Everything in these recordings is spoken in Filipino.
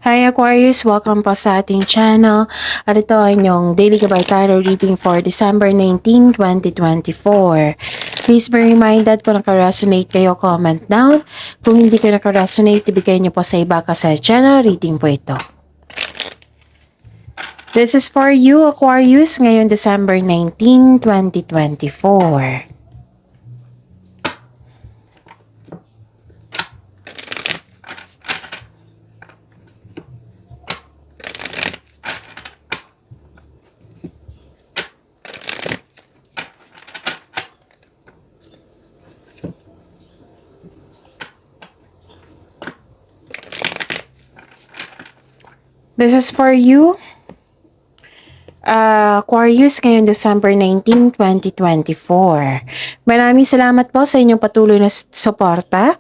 Hi Aquarius! Welcome po sa ating channel. At ito ay inyong Daily Gabay Tarot reading for December 19, 2024. Please be reminded kung naka-resonate kayo, comment down. Kung hindi kayo naka-resonate, ibigay niyo po sa iba kasi channel reading po ito. This is for you Aquarius ngayon December 19, 2024. This is for you, Aquarius, ngayon December 19, 2024. Maraming salamat po sa inyong patuloy na suporta.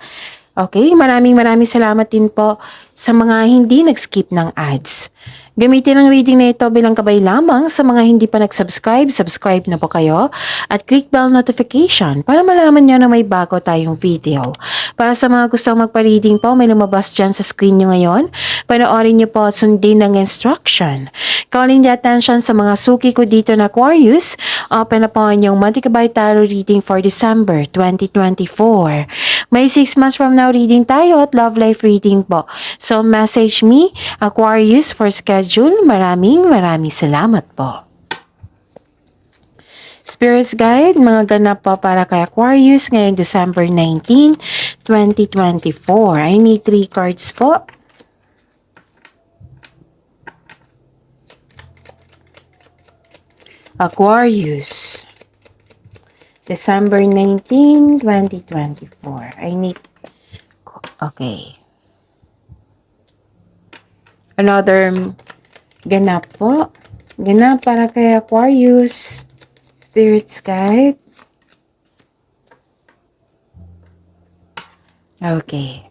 Okay, maraming salamat din po sa mga hindi nag-skip ng ads. Gamitin ang reading na ito bilang gabay lamang sa mga hindi pa nag-subscribe. Subscribe na po kayo at click bell notification para malaman nyo na may bago tayong video. Para sa mga gustong magpa-reading po, may lumabas dyan sa screen nyo ngayon. Panoorin nyo po at sundin ng instruction. Calling the attention sa mga suki ko dito na Aquarius, open na po ang inyong monthly gabay tarot reading for December 2024. May 6 months from now reading tayo at love life reading po. So message me, Aquarius, for schedule. Maraming salamat po. Spirits Guide, mga ganap po para kay Aquarius ngayong December 19, 2024. I need 3 cards po. Aquarius, December 19, 2024. I need, okay. Another ganap po. Ganap para kay Aquarius. Spirits Guide. Okay.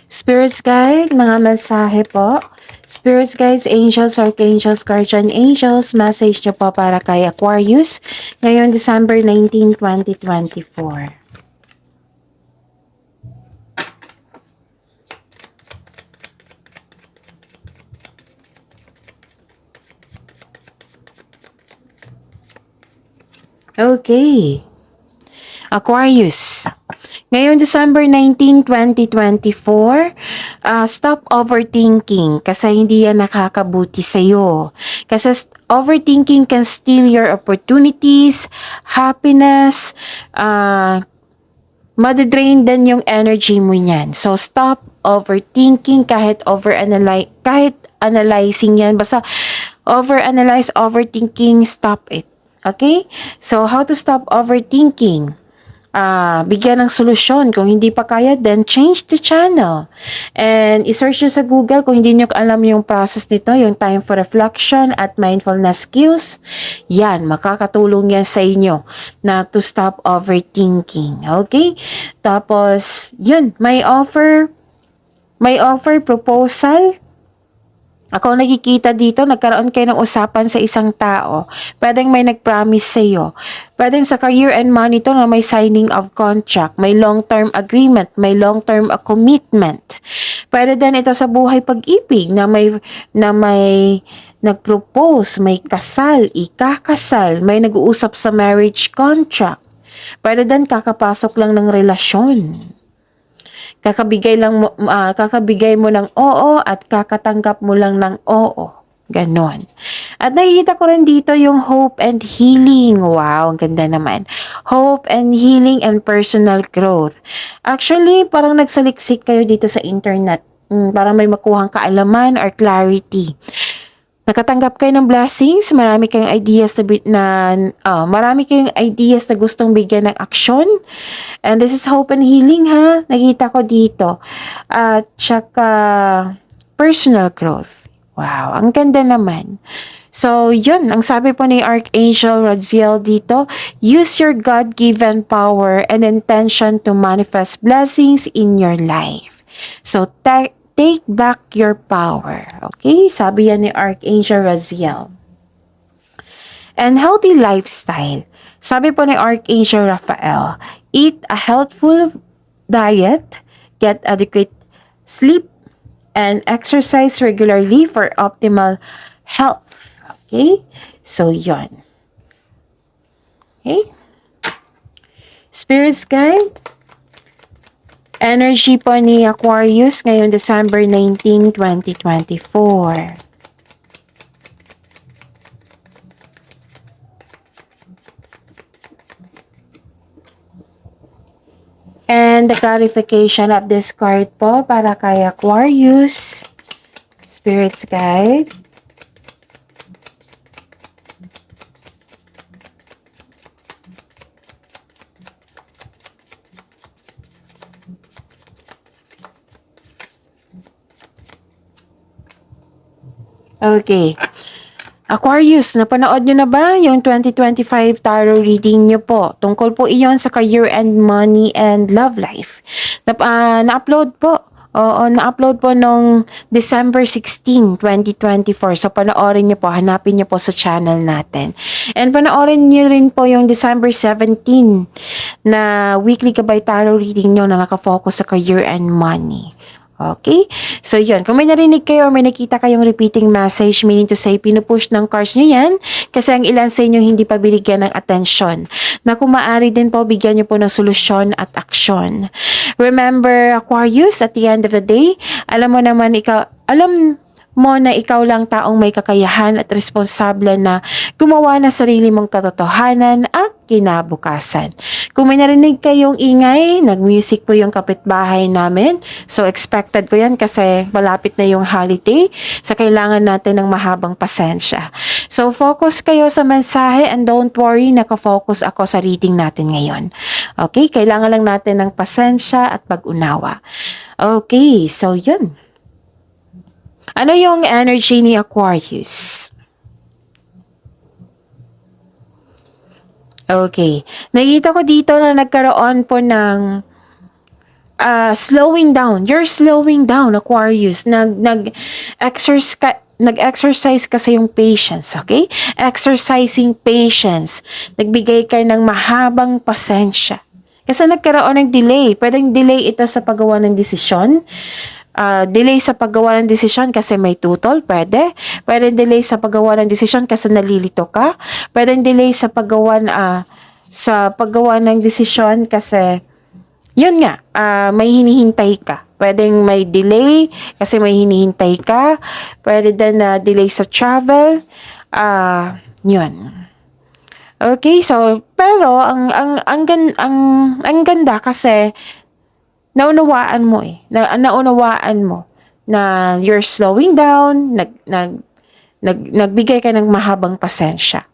Spirits Guide, mga mensahe po. Spirits Guides, Angels, Archangels, Guardian Angels, message nyo po para kay Aquarius ngayon December 19, 2024. Okay. Aquarius, ngayon December 19, 2024, stop overthinking kasi hindi yan nakakabuti sa'yo. Kasi overthinking can steal your opportunities, happiness, madidrain din yung energy mo yan. So stop overthinking kahit analyzing yan. Basta overanalyze, overthinking, stop it. Okay? So how to stop overthinking? Bigyan ng solusyon. Kung hindi pa kaya, then change the channel. And isearch nyo sa Google kung hindi nyo alam yung process nito, yung time for reflection at mindfulness skills. Yan, makakatulong yan sa inyo na to stop overthinking. Okay? Tapos, yun, may offer proposal. Ako nakikita dito, nagkaroon kayo ng usapan sa isang tao. Pwedeng may nag-promise sa iyo. Pwedeng sa career and money to na may signing of contract, may long-term agreement, may long-term commitment. Pwede din ito sa buhay pag-ibig na may nag-propose, may kasal, ikakasal, may nag-uusap sa marriage contract. Pwede din kakapasok lang ng relasyon. Kakabigay mo ng oo at kakatanggap mo lang ng oo. Ganon. At nakikita ko rin dito yung hope and healing. Wow, ang ganda naman. Hope and healing and personal growth. Actually, parang nagsaliksik kayo dito sa internet. Parang may makuhang kaalaman or clarity. Nakatanggap kayo ng blessings, marami kayong ideas na gustong bigyan ng aksyon. And this is hope and healing, ha? Nakita ko dito. At saka personal growth. Wow, ang ganda naman. So, yun, ang sabi po ni Archangel Raziel dito, use your God-given power and intention to manifest blessings in your life. So, take back your power. Okay? Sabi yan ni Archangel Raziel. And healthy lifestyle. Sabi po ni Archangel Raphael, eat a healthful diet, get adequate sleep, and exercise regularly for optimal health. Okay? So, yon. Okay? Spirits guide, energy po ni Aquarius ngayon December 19, 2024. And the clarification of this card po para kay Aquarius, Spirits Guide. Okay. Aquarius, napanood nyo na ba yung 2025 tarot reading nyo po? Tungkol po iyon sa career and money and love life. Na-upload po. Oo, na-upload po nung December 16, 2024. So, panoorin nyo po. Hanapin nyo po sa channel natin. And panoorin nyo rin po yung December 17 na weekly gabay tarot reading nyo na nakafocus sa career and money. Okay? So, yun. Kung may narinig kayo or may nakita kayong repeating message, meaning to say, pinupush ng cards nyo yan, kasi ang ilan sa inyo hindi pa binigyan ng atensyon. Na kung maaari din po, bigyan nyo po ng solusyon at aksyon. Remember, Aquarius, at the end of the day, alam mo na ikaw lang taong may kakayahan at responsable na gumawa ng sarili mong katotohanan at kinabukasan. Kung may narinig kayong ingay, nag-music po yung kapitbahay namin. So, expected ko yan kasi malapit na yung holiday. So, kailangan natin ng mahabang pasensya. So, focus kayo sa mensahe and don't worry, nakafocus ako sa reading natin ngayon. Okay? Kailangan lang natin ng pasensya at pag-unawa. Okay, so yun. Ano yung energy ni Aquarius? Okay. Nakita ko dito na nagkaroon po ng slowing down. You're slowing down, Aquarius. Nag-exercise kasi yung patience, okay? Exercising patience. Nagbigay ka ng mahabang pasensya. Kasi nagkaroon ng delay. Pwedeng delay ito sa paggawa ng desisyon. Delay sa paggawa ng desisyon kasi may tutol, pwede. Pwede delay sa paggawa ng desisyon kasi nalilito ka. Pwede delay sa paggawa ng desisyon kasi yun nga, may hinihintay ka. Pwedeng may delay kasi may hinihintay ka. Pwede din na delay sa travel. Yun. Okay, so pero ang ganda kasi naunawaan mo naunawaan mo na you're slowing down, nagbigay ka ng mahabang pasensya.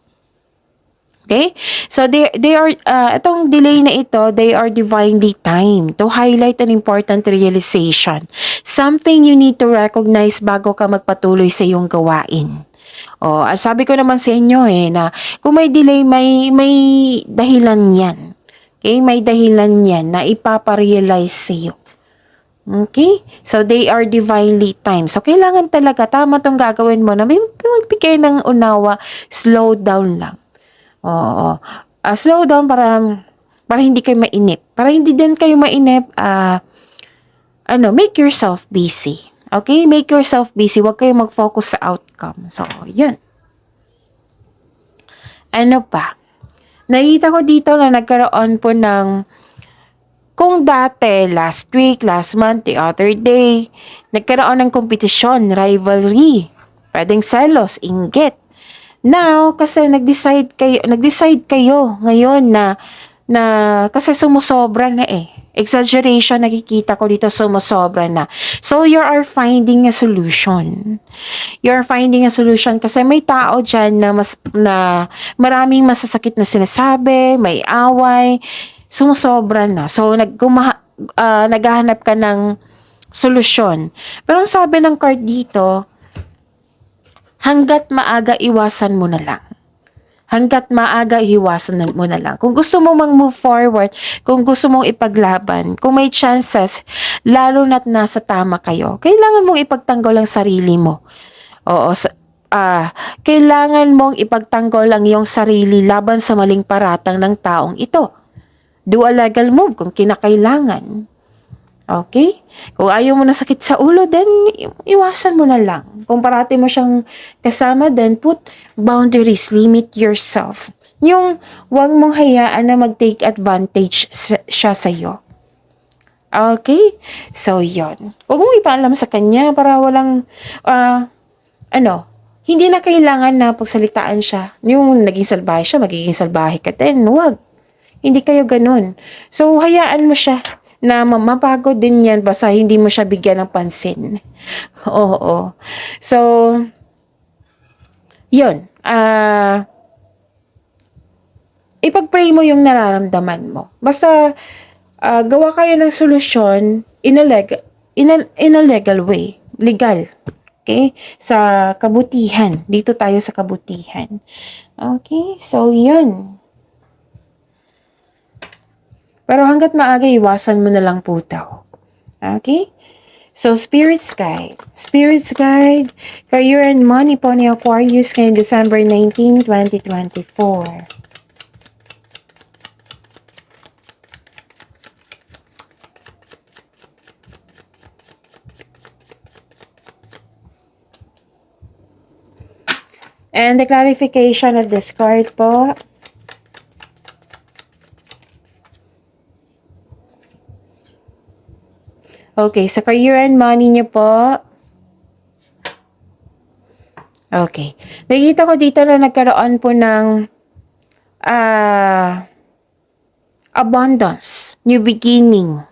Okay? So, they are, itong delay na ito, they are divinely timed to highlight an important realization. Something you need to recognize bago ka magpatuloy sa iyong gawain. Sabi ko naman sa inyo na kung may delay, may dahilan yan. Okay, may dahilan yan na ipaparealize sa iyo. Okay? So, they are divinely timed. So, kailangan talaga, tama itong gagawin mo na magbigay ng unawa, slow down lang. Slow down para hindi kayo mainip. Para hindi din kayo mainip, make yourself busy. Okay? Make yourself busy. Huwag kayo mag-focus sa outcome. So, yun. Ano pa? Nakita ko dito na nagkaroon po ng, kung dati, last week, last month, the other day, nagkaroon ng kompetisyon, rivalry, pwedeng selos, inggit. Now, kasi nag-decide kayo ngayon na kasi sumusobra na exaggeration, nakikita ko dito, sumusobra na. So, you are finding a solution. You're finding a solution kasi may tao dyan na maraming masasakit na sinasabi, may away, sumusobra na. So, naghahanap ka ng solusyon. Pero ang sabi ng card dito, hanggat maaga, iwasan mo na lang. Hanggat maaga, iwasan mo na lang. Kung gusto mo mag-move forward, kung gusto mong ipaglaban, kung may chances, lalo na't nasa tama kayo, kailangan mong ipagtanggol ang sarili mo. kailangan mong ipagtanggol ang iyong sarili laban sa maling paratang ng taong ito. Do a legal move kung kinakailangan. Okay? Kung ayaw mo na sakit sa ulo, then iwasan mo na lang. Kung parati mo siyang kasama, then put boundaries, limit yourself. Yung wag mong hayaan na mag-take advantage siya sa'yo. Okay? So, yon. Huwag mong ipaalam sa kanya para walang, hindi na kailangan na pagsalitaan siya. Yung naging salbahe siya, magiging salbahe ka din. Huwag. Hindi kayo ganun. So, hayaan mo siya na mapagod din yan basta hindi mo siya bigyan ng pansin. Oo. So, yun. Ipag-pray mo yung nararamdaman mo. Basta, gawa kayo ng solusyon in a legal way. Legal. Okay? Sa kabutihan. Dito tayo sa kabutihan. Okay? So, yun. Pero hanggat maaga, iwasan mo na lang po daw. Okay? So, Spirit's Guide. Spirit's Guide, career and money po ni Aquarius ngayong December 19, 2024. And the clarification of this card po. Okay, sa career and money niyo po. Okay. Nakikita ko dito na nagkaroon po ng abundance, new beginning.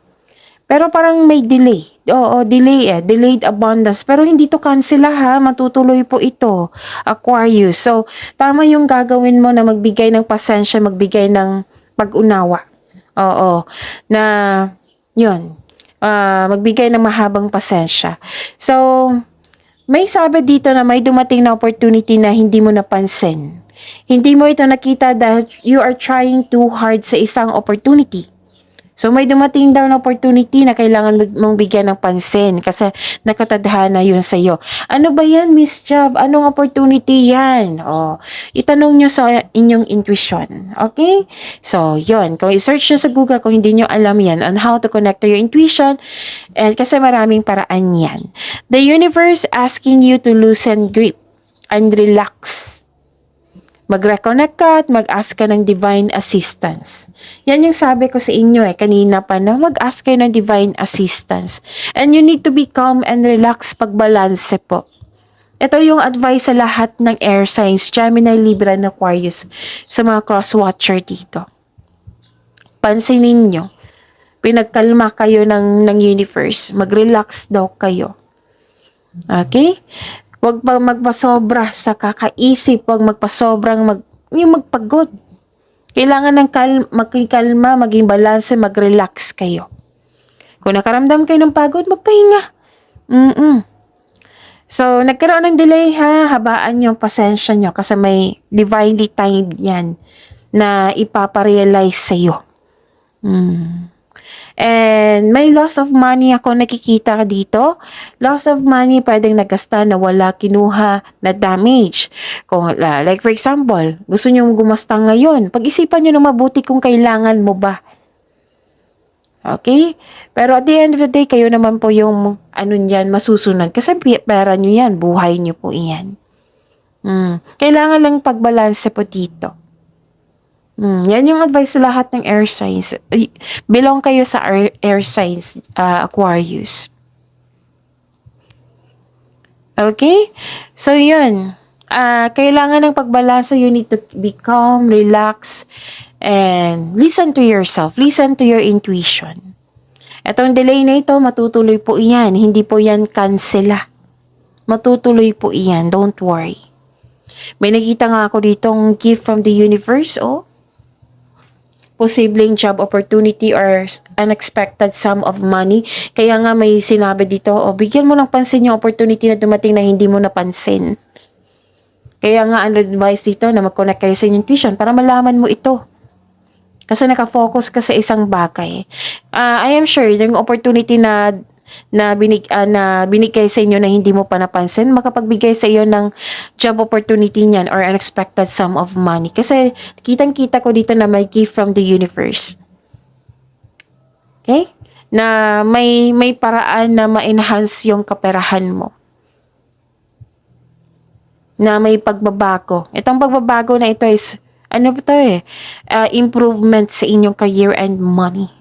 Pero parang may delay. Oo, delay delayed abundance. Pero hindi to cancel ha, matutuloy po ito, Aquarius. So, tama yung gagawin mo na magbigay ng pasensya, magbigay ng pag-unawa. Oo, na yun, magbigay ng mahabang pasensya. So, may sabi dito na may dumating na opportunity na hindi mo napansin. Hindi mo ito nakita dahil you are trying too hard sa isang opportunity. So, may dumating daw na opportunity na kailangan mong bigyan ng pansin kasi nakatadhana yun sa'yo. Ano ba yan, Miss Job? Anong opportunity yan? Itanong nyo sa inyong intuition. Okay? So, yun. Kung i-search nyo sa Google kung hindi nyo alam yan on how to connect to your intuition, and kasi maraming paraan yan. The universe asking you to loosen grip and relax. Mag-reconnect ka at mag-ask ka ng divine assistance. Yan yung sabi ko sa inyo kanina pa na mag-ask kayo ng divine assistance. And you need to be calm and relax pag-balance po. Ito yung advice sa lahat ng air signs, Gemini, Libra, and Aquarius sa mga cross-watcher dito. Pansinin nyo, pinagkalma kayo ng universe. Mag-relax daw kayo. Okay? Huwag pa magpasobra sa kakaisip, huwag magpasobrang yung magpagod. Kailangan ng magkalma, maging balanse, mag-relax kayo. Kung nakaramdam kayo ng pagod, magpahinga. So, nagkaroon ng delay habaan yung pasensya nyo kasi may divinely timed yan na ipaparealize sa'yo. And may loss of money ako nakikita dito. Loss of money, pwedeng nagasta na wala kinuha na damage. Kung, like for example, gusto nyo gumasta ngayon, pag-isipan nyo na mabuti kung kailangan mo ba. Okay? Pero at the end of the day, kayo naman po yung masusunod. Kasi pera nyo yan, buhay nyo po yan. Kailangan lang pagbalanse po dito. Yan yung advice sa lahat ng air signs. Belong kayo sa air signs, Aquarius. Okay? So, yun. Kailangan ng pagbalansa. You need to be calm, relax, and listen to yourself. Listen to your intuition. Etong delay na ito, matutuloy po iyan. Hindi po yan cancela. Matutuloy po iyan. Don't worry. May nakita nga ako ditong gift from the universe, posibleng job opportunity or unexpected sum of money. Kaya nga may sinabi dito, bigyan mo ng pansin yung opportunity na dumating na hindi mo napansin. Kaya nga ang advice dito na mag-connect kayo sa intuition para malaman mo ito. Kasi nakafocus ka sa isang bagay. I am sure yung opportunity na na binigay sa inyo na hindi mo pa napansin, makapagbigay sa iyo ng job opportunity niyan or unexpected sum of money. Kasi kitang-kita ko dito na may gift from the universe. Okay? Na may paraan na ma-enhance yung kaperahan mo. Na may pagbabago. Itong pagbabago na ito is, ano ba ito improvement sa inyong career and money.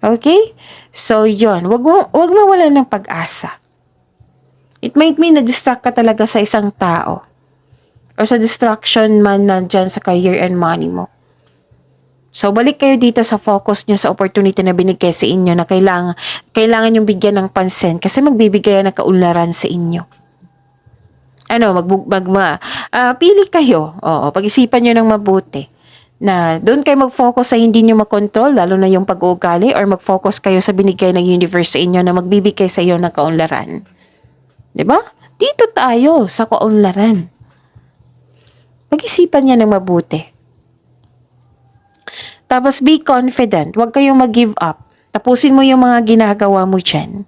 Okay? So, yon. Wag mawalan ng pag-asa. It might mean na-distract ka talaga sa isang tao. Or sa distraction man na dyan sa career and money mo. So, balik kayo dito sa focus nyo sa opportunity na binigay sa inyo na kailangan yung bigyan ng pansin kasi magbibigay ng kaunlaran sa inyo. Pili kayo. Oo, pag-isipan nyo ng mabuti. Na doon kayo mag-focus sa hindi nyo makontrol, lalo na yung pag-uugali, or mag-focus kayo sa binigay ng universe sa inyo na magbibigay sa iyo ng kaunlaran. Diba? Dito tayo sa kaunlaran. Pag-isipan niya ng mabuti. Tapos be confident. Huwag kayong mag-give up. Tapusin mo yung mga ginagawa mo dyan.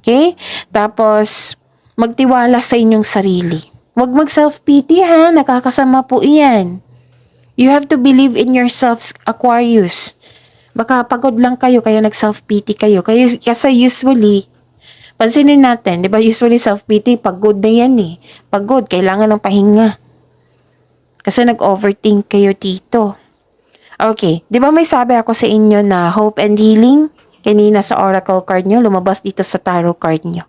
Okay? Tapos, magtiwala sa inyong sarili. Huwag mag-self-pity ha. Nakakasama po iyan. You have to believe in yourself, Aquarius. Baka pagod lang kayo, kaya nag-self-pity kayo. Kasi usually, pansinin natin, di ba usually self-pity, pagod na yan eh. Pagod, kailangan ng pahinga. Kasi nag-overthink kayo dito. Okay, di ba may sabi ako sa inyo na hope and healing? Kanina sa oracle card nyo, lumabas dito sa tarot card nyo.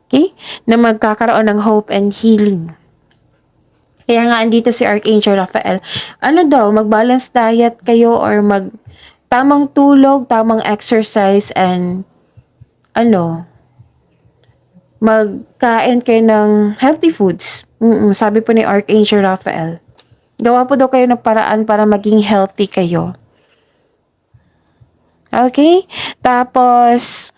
Okay? Na magkakaroon ng hope and healing. Kaya nga andito si Archangel Raphael. Mag-balance diet kayo or tamang tulog, tamang exercise, and magkain kayo ng healthy foods. Sabi po ni Archangel Raphael. Gawa po daw kayo ng paraan para maging healthy kayo. Okay? Tapos,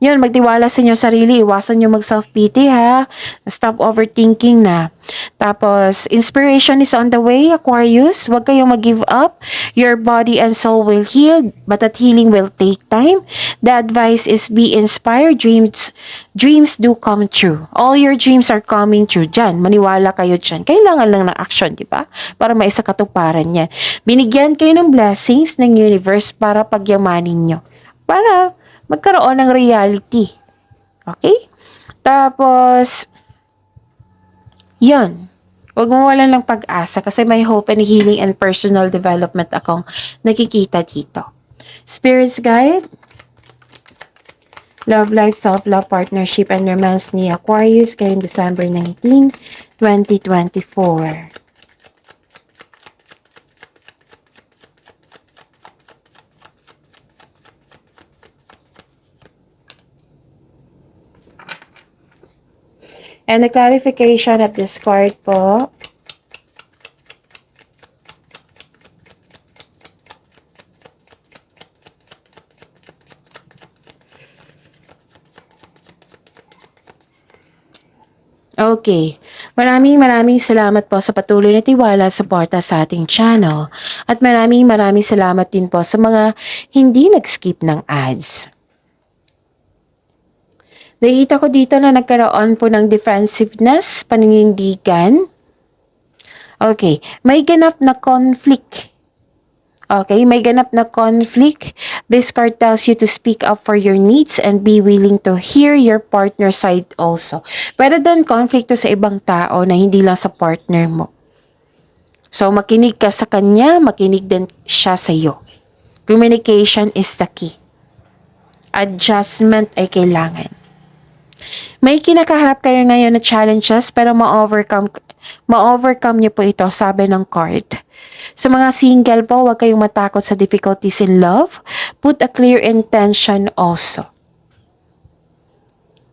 yun, magtiwala sa inyong sarili. Iwasan nyo mag-self-pity ha. Stop overthinking na. Tapos, inspiration is on the way, Aquarius. Huwag kayong mag-give up. Your body and soul will heal, but that healing will take time. The advice is be inspired. Dreams do come true. All your dreams are coming true. Diyan, maniwala kayo dyan. Kailangan lang ng action, di ba? Para maisakatuparan yan. Binigyan kayo ng blessings ng universe para pagyamanin nyo. Para magkaroon ng reality. Okay? Tapos, yan. Huwag mo walan ng pag-asa kasi may hope and healing and personal development akong nakikita dito. Spirits guide, love life, self-love, partnership, and romance ni Aquarius kayong December 19, 2024. And the clarification of this card po. Okay. Maraming salamat po sa patuloy na tiwala at suporta sa ating channel. At maraming salamat din po sa mga hindi nag-skip ng ads. Nakita ko dito na nagkaroon po ng defensiveness, paninindigan. Okay, may ganap na conflict. Okay, may ganap na conflict. This card tells you to speak up for your needs and be willing to hear your partner's side also. Pwede din conflict to sa ibang tao na hindi lang sa partner mo. So, makinig ka sa kanya, makinig din siya sa iyo. Communication is the key. Adjustment ay kailangan. May kinakaharap kayo ngayon na challenges pero ma-overcome niyo po ito, sabi ng card. Sa mga single po, huwag kayong matakot sa difficulties in love. Put a clear intention also.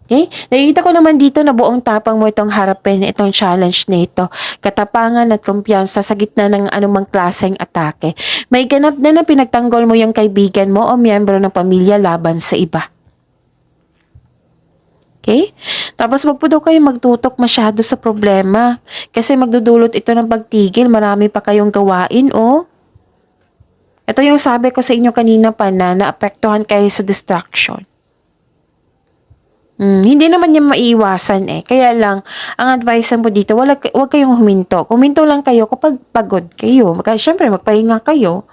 Okay? Nakikita ko naman dito na buong tapang mo itong harapin, itong challenge na ito. Katapangan at kumpiyansa sa gitna ng anumang klaseng atake. May ganap na pinagtanggol mo yung kaibigan mo o miyembro ng pamilya laban sa iba. Okay? Tapos wag po daw kayo magtutok masyado sa problema. Kasi magdudulot ito ng pagtigil. Marami pa kayong gawain, oh. Ito yung sabi ko sa inyo kanina pa na naapektuhan kayo sa distraction. Hindi naman yan maiiwasan eh. Kaya lang, ang advice mo dito, wag kayong huminto. Kuminto lang kayo kapag pagod kayo. Siyempre, magpahinga kayo.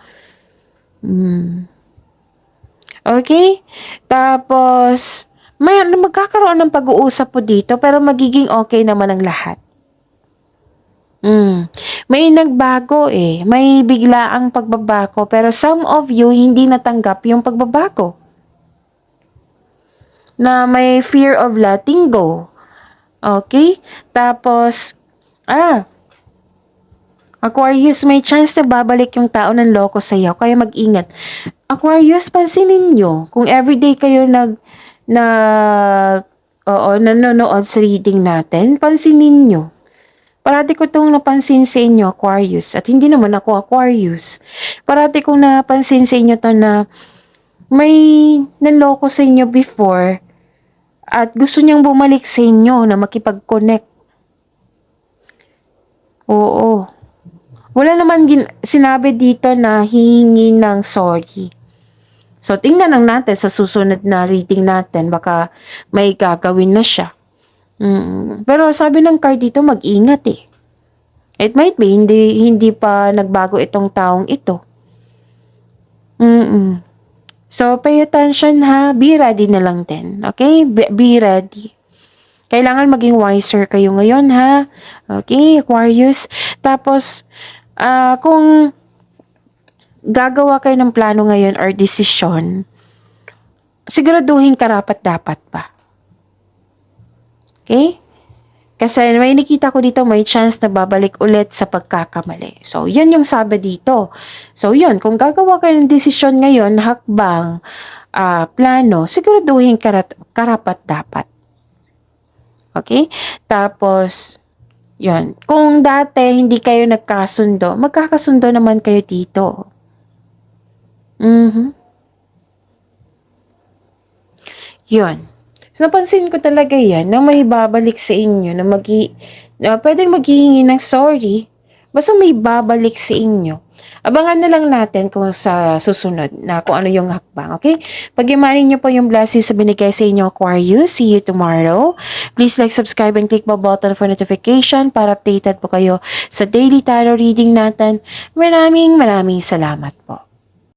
Okay? Tapos, magkakaroon ng pag-uusap po dito, pero magiging okay naman ang lahat. May nagbago eh. May biglaang pagbabago, pero some of you hindi natanggap yung pagbabago. Na may fear of letting go. Okay? Tapos, Aquarius, may chance na babalik yung tao ng loko sa iyo, kaya mag-ingat. Aquarius, pansinin nyo, kung everyday kayo nanonood sa reading natin, pansinin nyo. Parati ko itong napansin sa inyo, Aquarius, at hindi naman ako Aquarius. Parati kong napansin sa inyo to na may nanloko sa inyo before, at gusto niyang bumalik sa inyo na makipag-connect. Oo. Wala naman sinabi dito na hihingi ng sorry. So, tingnan lang natin sa susunod na reading natin. Baka may gagawin na siya. Pero sabi ng card dito, mag-ingat eh. It might be, hindi pa nagbago itong taong ito. So, pay attention ha. Be ready na lang din. Okay? Be ready. Kailangan maging wiser kayo ngayon ha. Okay, Aquarius. Tapos, kung gagawa kayo ng plano ngayon or desisyon, siguraduhin karapat-dapat pa. Okay? Kasi may nakita ko dito, may chance na babalik ulit sa pagkakamali. So, yun yung sabi dito. So, yun. Kung gagawa kayo ng desisyon ngayon, hakbang, plano, siguraduhin karapat-dapat. Okay? Tapos, yun. Kung dati hindi kayo nagkasundo, magkakasundo naman kayo dito. Yun. So, napansin ko talaga yan na may babalik sa inyo na pwedeng maghihingi ng sorry. Basta may babalik sa inyo. Abangan na lang natin kung sa susunod na kung ano yung hakbang, okay? Pag-imanin nyo po yung blessings sa binigay sa inyo, Aquarius. See you tomorrow. Please like, subscribe, and click the button for notification para updated po kayo sa daily tarot reading natin. Maraming salamat po.